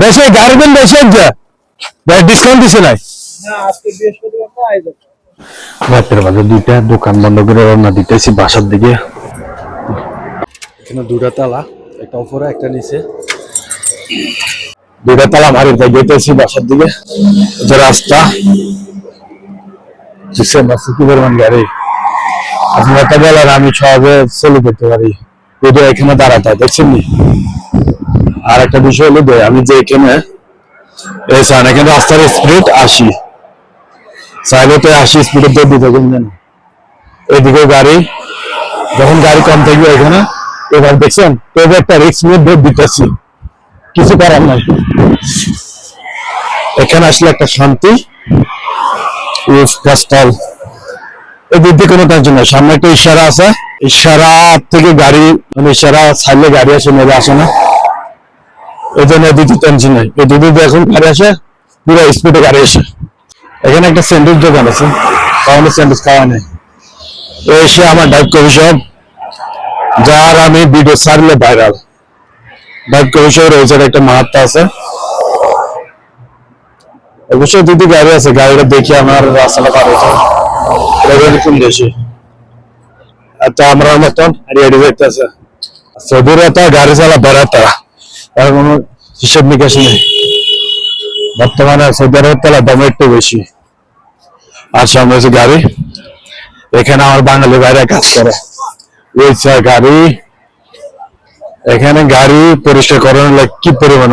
দেশে গাড়ি দিন দেশে ডিসকাউন্ট দিছে নাই রাতের বাজে 2টা, দোকান বন্ধ করে রওনা দিতেছি বাসার দিকে। এখানে 2টা তালা, একটা উপরে একটা নিচে, 2টা তালা মারি যেতেছি বাসার দিকে। যে রাস্তা কি পরিমাণ গাড়ি, আপনার তো বলার আমি সহজে চলে যেতে পারি, যদি এখানে দাঁড়াতে হয়, দেখছেন নি। আর একটা বিষয় হলো আমি যে এখানে এখানে রাস্তার স্পিড 80, চাইলে তো 80 স্পিডে দিয়ে দিতে পারবেন। এদিকেও গাড়ি, যখন গাড়ি কম থাকবে এখানে, এবার দেখছেন তবে একটা রিক্স নিয়ে দৌড় দিতেছি, কিছু করার নাই। এখানে আসলে একটা শান্তি, গাছটাল এদিক দিয়ে কোনো টেনশন নাই। সামনে একটা ইশারা আছে, ইশারা থেকে গাড়ি, মানে ইশারা ছাড়লে গাড়ি আসে, মেলে আসে না, এই জন্য এদিকে টেনশন নাই। এদিকে এখন গাড়ি আসে, পুরো স্পিডে গাড়ি আসে। এখানে একটা স্যান্ডউইচ দোকান আছে, তাহলে স্যান্ডউইচ খাওয়া নেই। এসে আমার ডাইভ কফি শপ, যার আমি ভিডিও ছাড়লে ভাইরাল, ডাইভ কফি শপ রয়েছে, একটা মাহাত্মা আছে। অবশ্যই যদি গাড়ি আছে, গাড়িটা দেখি আমার রাস্তাটা পার হয়েছে কোন দেশে, আচ্ছা আমরা মতন রেডি হইতেছে। সৌদিরা তো গাড়ি চালা বেড়াতা, তার কোনো হিসেব নিকাশ নেই। বর্তমানে সৌদি আরবের তেলা দাম একটু বেশি। আর সামনে হচ্ছে গাড়ি, এখানে আমার বাঙালি ভাইরা কাজ করে, গাড়ি এখানে গাড়ি পরিষ্কার করানোর লাগে কি পরিমাণ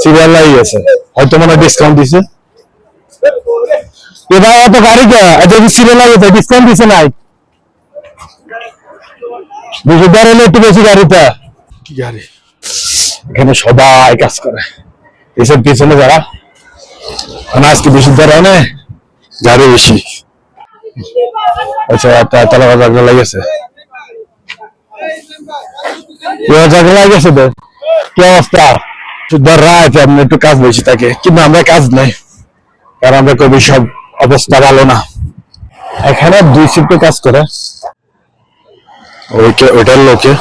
সিরিয়াল লাগিয়ে গেছে, হয়তো মনে ডিসকাউন্ট দিছে। ভাই এত গাড়ি যদি সিরিয়াল লাগিয়েছে ডিসকাউন্ট দিছে নাই, 2000 হলে একটু বেশি গাড়িটা। কি গাড়ি, এখানে সবাই কাজ করে, এসব পিছনে যারা আজকে 20,000 হয় না, গাড়ি বেশি। আচ্ছা তালা ঝগড়া লাগেছে, ঝগড়া লাগেছে তো কি অবস্থা। রাত আপনি একটু কাজ বেশি থাকে, কিন্তু আমরা কাজ নেই, কারণ আমরা কবি সব অবস্থা ভালো না। এখানে 2 শিফটে কাজ করে, ওইটার লোকে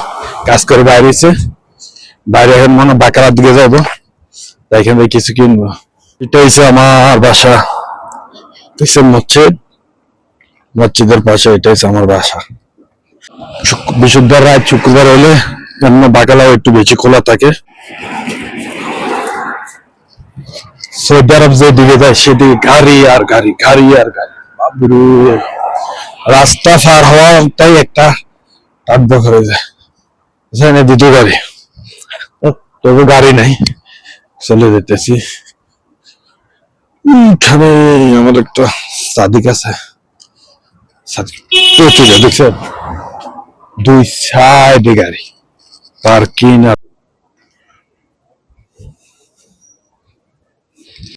কাজ করে বাইরেছে, বাইরে এখন মনে বাঁকারার দিকে যাবো, এখান থেকে কিছু কিনবো। এটা হচ্ছে আমার বাসা, দেখছেন মসজিদের পাশে, এটা হচ্ছে আমার বাসা। বৃহস্পতিবার রাত, শুক্রবার হলে বাকালাও একটু বেশি খোলা থাকে। সৌদি আরব যেদিকে যায় সেদিকে গাড়ি আর গাড়ি, গাড়ি আর গাড়ি, রাস্তা পার হওয়াটাই একটা টাক হয়ে যায়। দ্বিতীয় গাড়ি, তবে গাড়ি নাই, চলে যেতেছি। এখানে আমার একটা সাদিক আছে, প্রচুর দেখছেন 2 সাইডে গাড়ি, পার্কিং আর